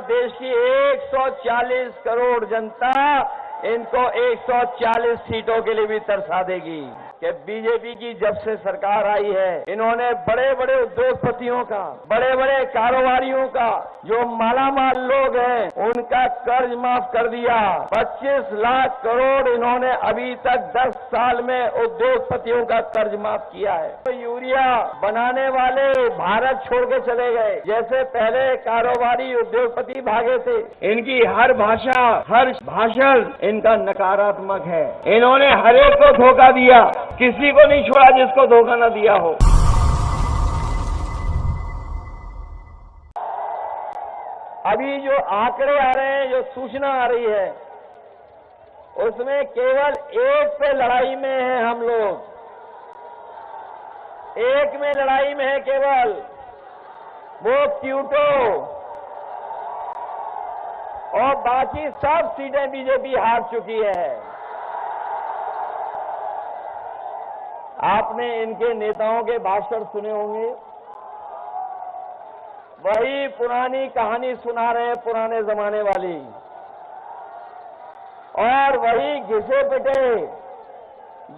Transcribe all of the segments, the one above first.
देश की 140 करोड़ जनता इनको 140 सीटों के लिए भी तरसा देगी कि बीजेपी की जब से सरकार आई है, इन्होंने बड़े बड़े उद्योगपतियों का, बड़े बड़े कारोबारियों का, जो मालामाल लोग हैं, उनका कर्ज माफ कर दिया। 25 लाख करोड़ इन्होंने अभी तक 10 साल में उद्योगपतियों का कर्ज माफ किया है। तो यूरिया बनाने वाले भारत छोड़ के चले गए, जैसे पहले कारोबारी उद्योगपति भागे थे। इनकी हर भाषा, हर भाषण इनका नकारात्मक है। इन्होंने हर एक को धोखा दिया, किसी को नहीं छोड़ा जिसको धोखा न दिया हो। अभी जो आंकड़े आ रहे हैं, जो सूचना आ रही है, उसमें केवल एक पे लड़ाई में है हम लोग, एक में लड़ाई में है केवल, वो क्यूटो, और बाकी सब सीटें बीजेपी हार चुकी है। आपने इनके नेताओं के भाषण सुने होंगे, वही पुरानी कहानी सुना रहे हैं, पुराने जमाने वाली, और वही घिसे पिटे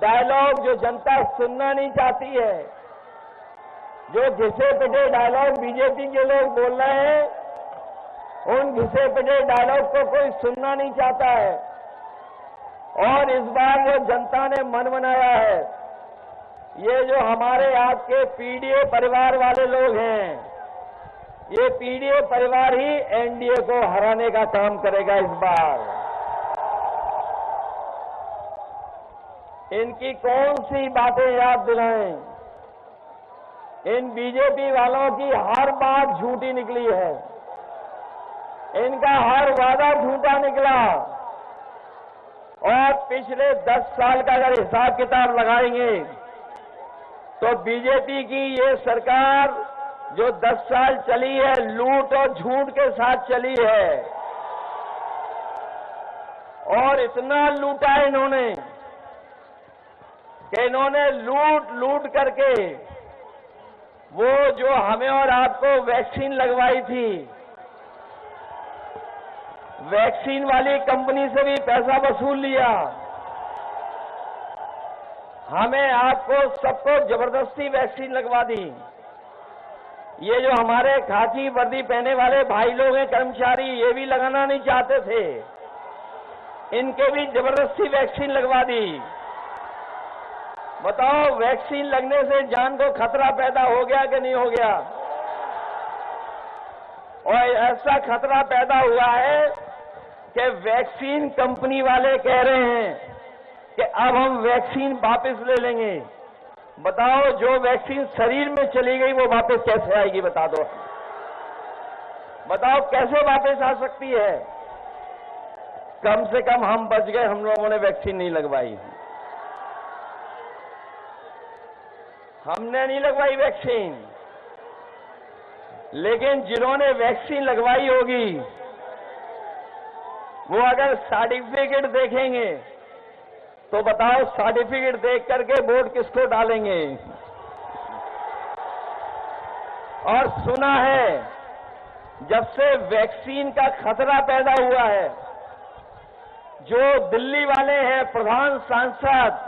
डायलॉग जो जनता सुनना नहीं चाहती है। जो घिसे पिटे डायलॉग बीजेपी के लोग बोल रहे हैं, उन घिसे पिटे डायलॉग को कोई सुनना नहीं चाहता है। और इस बार जो जनता ने मन बनाया है, ये जो हमारे आपके पीडीए परिवार वाले लोग हैं, ये पीडीए परिवार ही एनडीए को हराने का काम करेगा इस बार। इनकी कौन सी बातें याद दिलाएं? इन बीजेपी वालों की हर बात झूठी निकली है, इनका हर वादा झूठा निकला। और पिछले 10 साल का अगर हिसाब किताब लगाएंगे तो बीजेपी की ये सरकार जो 10 साल चली है, लूट और झूठ के साथ चली है। और इतना लूटा इन्होंने कि इन्होंने लूट लूट करके वो जो हमें और आपको वैक्सीन लगवाई थी, वैक्सीन वाली कंपनी से भी पैसा वसूल लिया। हमें आपको सबको जबरदस्ती वैक्सीन लगवा दी। ये जो हमारे खाकी वर्दी पहने वाले भाई लोग हैं, कर्मचारी, ये भी लगाना नहीं चाहते थे, इनके भी जबरदस्ती वैक्सीन लगवा दी। बताओ, वैक्सीन लगने से जान को खतरा पैदा हो गया कि नहीं हो गया? और ऐसा खतरा पैदा हुआ है कि वैक्सीन कंपनी वाले कह रहे हैं कि अब हम वैक्सीन वापस ले लेंगे। बताओ, जो वैक्सीन शरीर में चली गई वो वापस कैसे आएगी? बता दो, बताओ कैसे वापस आ सकती है? कम से कम हम बच गए, हम लोगों ने वैक्सीन नहीं लगवाई। हमने नहीं लगवाई वैक्सीन, लेकिन जिन्होंने वैक्सीन लगवाई होगी वो अगर सर्टिफिकेट देखेंगे तो बताओ, सर्टिफिकेट देख करके वोट किसको डालेंगे? और सुना है, जब से वैक्सीन का खतरा पैदा हुआ है, जो दिल्ली वाले हैं प्रधान सांसद,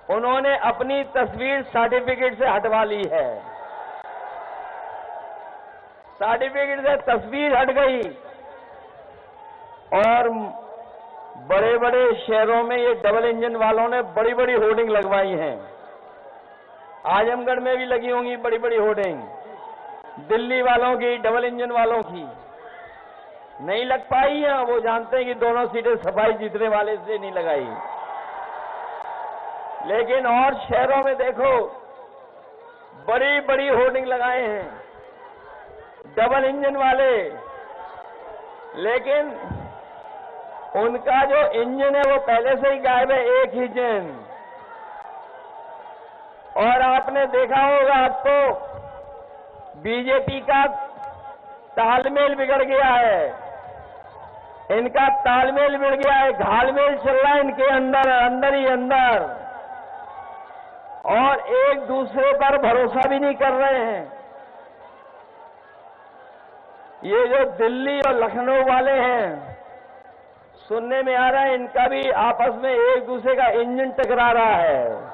उन्होंने अपनी तस्वीर सर्टिफिकेट से हटवा ली है। सर्टिफिकेट से तस्वीर हट गई। और बड़े बड़े शहरों में ये डबल इंजन वालों ने बड़ी बड़ी होर्डिंग लगवाई हैं। आजमगढ़ में भी लगी होंगी बड़ी बड़ी होर्डिंग, दिल्ली वालों की, डबल इंजन वालों की। नहीं लग पाई है, वो जानते हैं कि दोनों सीटें सफाई जीतने वाले से नहीं लगाई। लेकिन और शहरों में देखो, बड़ी बड़ी होर्डिंग लगाए हैं डबल इंजन वाले, लेकिन उनका जो इंजन है वो पहले से ही गायब है, एक ही इंजन। और आपने देखा होगा, आपको बीजेपी का तालमेल बिगड़ गया है, इनका तालमेल बिगड़ गया है, घालमेल चल रहा है इनके अंदर, अंदर ही अंदर, और एक दूसरे पर भरोसा भी नहीं कर रहे हैं। ये जो दिल्ली और लखनऊ वाले हैं, सुनने में आ रहा है इनका भी आपस में एक दूसरे का इंजन टकरा रहा है।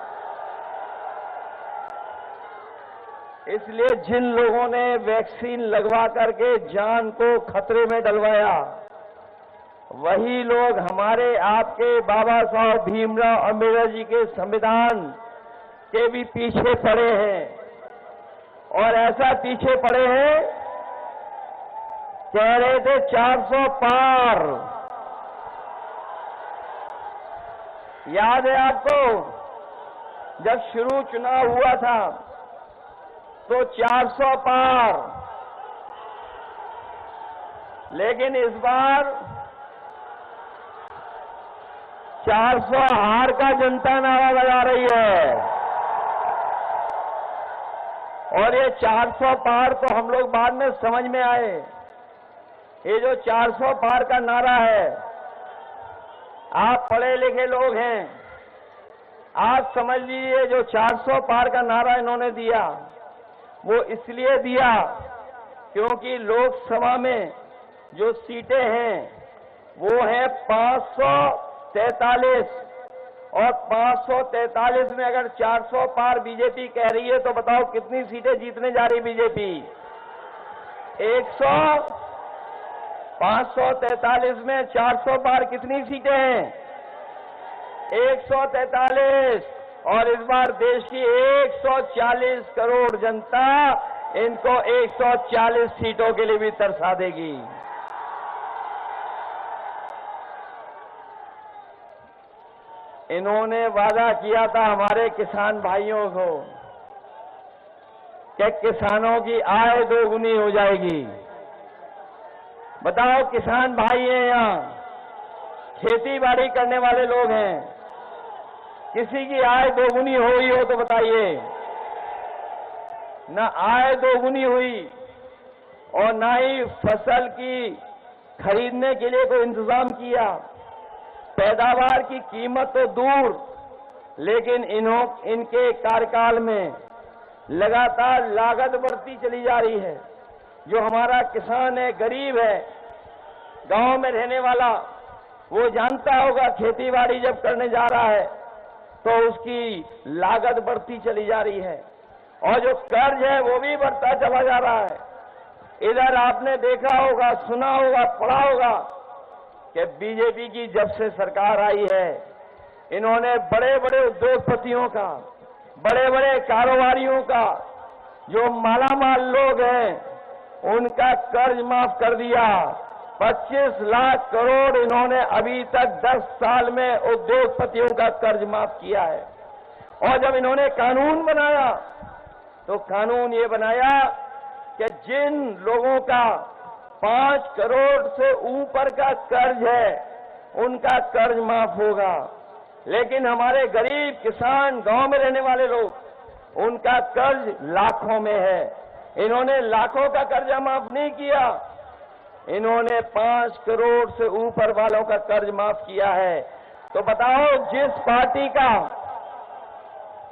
इसलिए जिन लोगों ने वैक्सीन लगवा करके जान को खतरे में डलवाया, वही लोग हमारे आपके बाबा साहब भीमराव अम्बेडकर जी के संविधान के भी पीछे पड़े हैं। और ऐसा पीछे पड़े हैं, कह रहे थे 400 पार। याद है आपको, जब शुरू चुनाव हुआ था तो 400 पार, लेकिन इस बार 400 हार का जनता नारा लगा रही है। और ये 400 पार तो हम लोग बाद में समझ में आए। ये जो 400 पार का नारा है, आप पढ़े लिखे लोग हैं, आप समझ लीजिए जो 400 पार का नारा इन्होंने दिया, वो इसलिए दिया क्योंकि लोकसभा में जो सीटें हैं वो हैं 543, और 543 में अगर 400 पार बीजेपी कह रही है तो बताओ कितनी सीटें जीतने जा रही बीजेपी? 543 में 400 पार कितनी सीटें हैं? 143। और इस बार देश की 140 करोड़ जनता इनको 140 सीटों के लिए भी तरसा देगी। इन्होंने वादा किया था हमारे किसान भाइयों को कि किसानों की आय दोगुनी हो जाएगी। बताओ, किसान भाई हैं यहाँ, खेती बाड़ी करने वाले लोग हैं, किसी की आय दोगुनी हुई हो तो बताइए? ना आय दोगुनी हुई और ना ही फसल की खरीदने के लिए कोई इंतजाम किया। पैदावार की कीमत तो दूर, लेकिन इनके कार्यकाल में लगातार लागत बढ़ती चली जा रही है। जो हमारा किसान है, गरीब है, गांव में रहने वाला, वो जानता होगा खेती बाड़ी जब करने जा रहा है तो उसकी लागत बढ़ती चली जा रही है, और जो कर्ज है वो भी बढ़ता चला जा रहा है। इधर आपने देखा होगा, सुना होगा, पढ़ा होगा कि बीजेपी की जब से सरकार आई है, इन्होंने बड़े बड़े उद्योगपतियों का, बड़े बड़े कारोबारियों का, जो मालामाल लोग हैं, उनका कर्ज माफ कर दिया। 25 लाख करोड़ इन्होंने अभी तक 10 साल में उद्योगपतियों का कर्ज माफ किया है। और जब इन्होंने कानून बनाया तो कानून ये बनाया कि जिन लोगों का 5 करोड़ से ऊपर का कर्ज है, उनका कर्ज माफ होगा। लेकिन हमारे गरीब किसान, गांव में रहने वाले लोग, उनका कर्ज लाखों में है। इन्होंने लाखों का कर्जा माफ नहीं किया, इन्होंने 5 करोड़ से ऊपर वालों का कर्ज माफ किया है। तो बताओ, जिस पार्टी का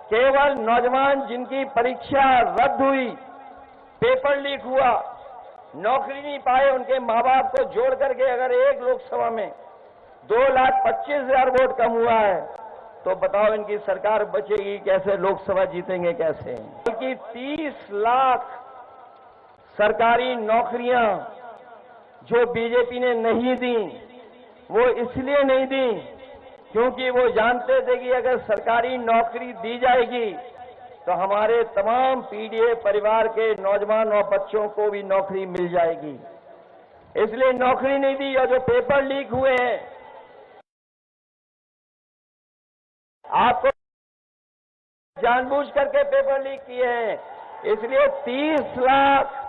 केवल नौजवान जिनकी परीक्षा रद्द हुई, पेपर लीक हुआ, नौकरी नहीं पाए, उनके मां बाप को जोड़ करके अगर एक लोकसभा में 2,25,000 वोट कम हुआ है, तो बताओ इनकी सरकार बचेगी कैसे? लोकसभा जीतेंगे कैसे? बल्कि 30 लाख सरकारी नौकरियां जो बीजेपी ने नहीं दी, वो इसलिए नहीं दी क्योंकि वो जानते थे कि अगर सरकारी नौकरी दी जाएगी तो हमारे तमाम पीड़ित परिवार के नौजवान और बच्चों को भी नौकरी मिल जाएगी। इसलिए नौकरी नहीं दी। और जो पेपर लीक हुए हैं, आपको जानबूझ करके पेपर लीक किए हैं, इसलिए 30 लाख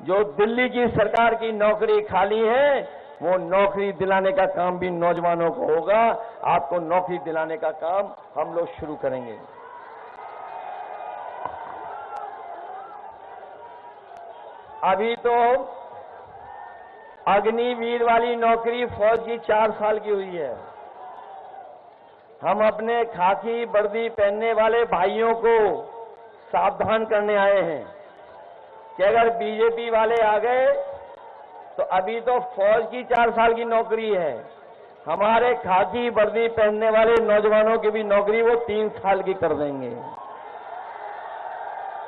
जो दिल्ली की सरकार की नौकरी खाली है, वो नौकरी दिलाने का काम भी नौजवानों को होगा। आपको नौकरी दिलाने का काम हम लोग शुरू करेंगे। अभी तो अग्निवीर वाली नौकरी फौज की 4 साल की हुई है। हम अपने खाकी वर्दी पहनने वाले भाइयों को सावधान करने आए हैं कि अगर बीजेपी वाले आ गए तो अभी तो फौज की 4 साल की नौकरी है, हमारे खाकी वर्दी पहनने वाले नौजवानों की भी नौकरी वो 3 साल की कर देंगे।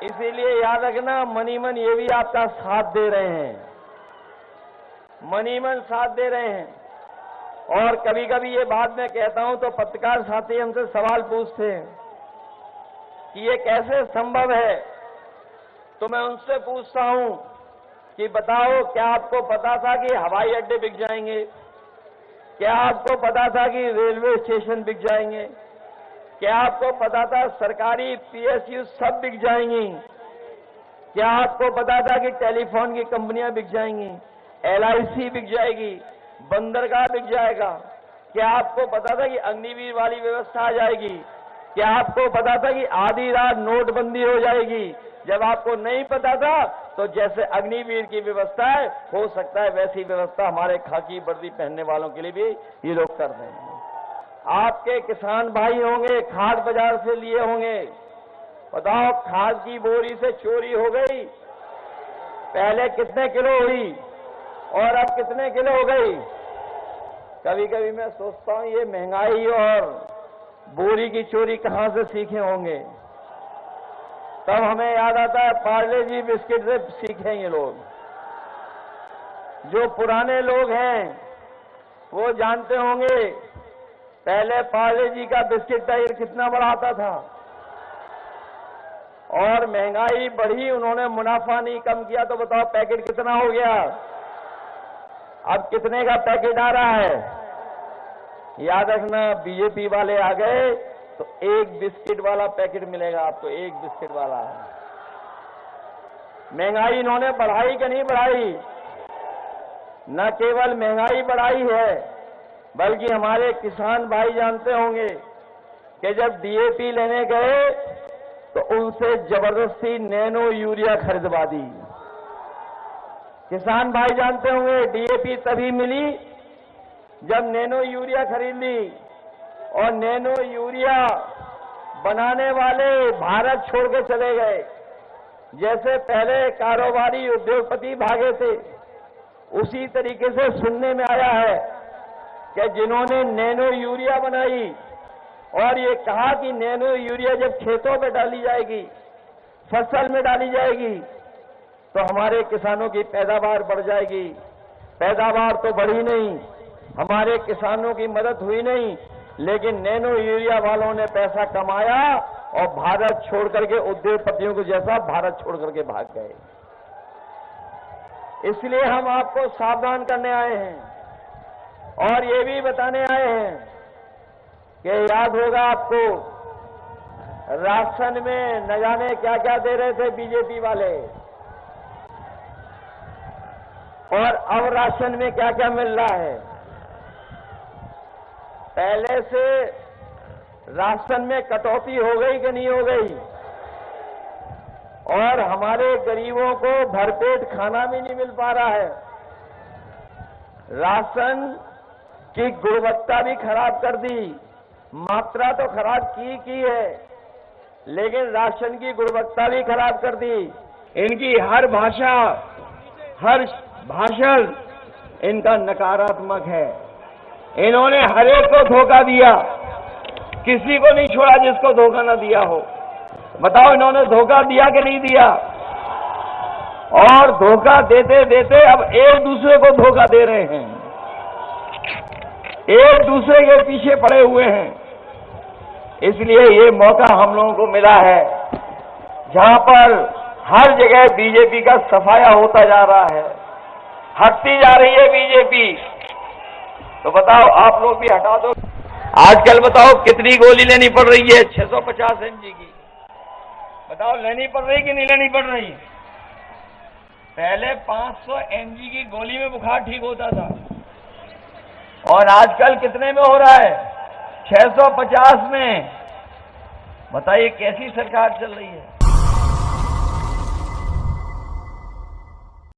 इसीलिए याद रखना, मनी मन ये भी आपका साथ दे रहे हैं, मनी मन साथ दे रहे हैं। और कभी कभी ये बात मैं कहता हूं तो पत्रकार साथी हमसे सवाल पूछते हैं कि ये कैसे संभव है, तो मैं उनसे पूछता हूं कि बताओ, क्या आपको पता था कि हवाई अड्डे बिक जाएंगे? क्या आपको पता था कि रेलवे स्टेशन बिक जाएंगे? क्या आपको पता था सरकारी पीएसयू सब बिक जाएंगी? क्या आपको पता था कि टेलीफोन की कंपनियां बिक जाएंगी, LIC बिक जाएगी, बंदरगाह बिक जाएगा? क्या आपको पता था कि अग्निवीर वाली व्यवस्था आ जाएगी? क्या आपको पता था कि आधी रात नोटबंदी हो जाएगी? जब आपको नहीं पता था तो जैसे अग्निवीर की व्यवस्था है, हो सकता है वैसी व्यवस्था हमारे खाकी वर्दी पहनने वालों के लिए भी ये लोग कर रहे हैं। आपके किसान भाई होंगे, खाद बाजार से लिए होंगे, बताओ खाद की बोरी से चोरी हो गई, पहले कितने किलो हुई और अब कितने किलो हो गई? कभी कभी मैं सोचता हूं ये महंगाई और बोरी की चोरी कहां से सीखे होंगे। तब हमें याद आता है पार्ले जी बिस्किट से सीखे ये लोग। जो पुराने लोग हैं वो जानते होंगे पहले पार्ले जी का बिस्किट पैकेट कितना बड़ा आता था, और महंगाई बढ़ी, उन्होंने मुनाफा नहीं कम किया, तो बताओ पैकेट कितना हो गया? अब कितने का पैकेट आ रहा है? याद रखना, बीजेपी वाले आ गए तो एक बिस्किट वाला पैकेट मिलेगा आपको, एक बिस्किट वाला। महंगाई इन्होंने बढ़ाई कि नहीं बढ़ाई? न केवल महंगाई बढ़ाई है, बल्कि हमारे किसान भाई जानते होंगे कि जब DAP लेने गए तो उनसे जबरदस्ती नैनो यूरिया खरीदवा दी। किसान भाई जानते होंगे DAP तभी मिली जब नैनो यूरिया खरीद ली, और नैनो यूरिया बनाने वाले भारत छोड़ के चले गए। जैसे पहले कारोबारी उद्योगपति भागे थे, उसी तरीके से सुनने में आया है कि जिन्होंने नैनो यूरिया बनाई और ये कहा कि नैनो यूरिया जब खेतों में डाली जाएगी, फसल में डाली जाएगी, तो हमारे किसानों की पैदावार बढ़ जाएगी। पैदावार तो बढ़ी नहीं, हमारे किसानों की मदद हुई नहीं, लेकिन नैनो यूरिया वालों ने पैसा कमाया और भारत छोड़ करके उद्योगपतियों को जैसा भारत छोड़ करके भाग गए। इसलिए हम आपको सावधान करने आए हैं और ये भी बताने आए हैं कि याद होगा आपको, राशन में न जाने क्या क्या दे रहे थे बीजेपी वाले, और अब राशन में क्या क्या मिल रहा है। पहले से राशन में कटौती हो गई कि नहीं हो गई, और हमारे गरीबों को भरपेट खाना भी नहीं मिल पा रहा है। राशन की गुणवत्ता भी खराब कर दी, मात्रा तो खराब की है, लेकिन राशन की गुणवत्ता भी खराब कर दी। इनकी हर भाषा, हर भाषण इनका नकारात्मक है। इन्होंने हर एक को धोखा दिया, किसी को नहीं छोड़ा जिसको धोखा न दिया हो। बताओ इन्होंने धोखा दिया कि नहीं दिया? और धोखा देते देते अब एक दूसरे को धोखा दे रहे हैं, एक दूसरे के पीछे पड़े हुए हैं। इसलिए ये मौका हम लोगों को मिला है, जहां पर हर जगह बीजेपी का सफाया होता जा रहा है, हटती जा रही है बीजेपी। तो बताओ आप लोग भी हटा दो। आजकल बताओ कितनी गोली लेनी पड़ रही है? 650 mg की। बताओ लेनी पड़ रही कि नहीं लेनी पड़ रही? पहले 500 mg की गोली में बुखार ठीक होता था, और आजकल कितने में हो रहा है? 650 में। बताइए कैसी सरकार चल रही है।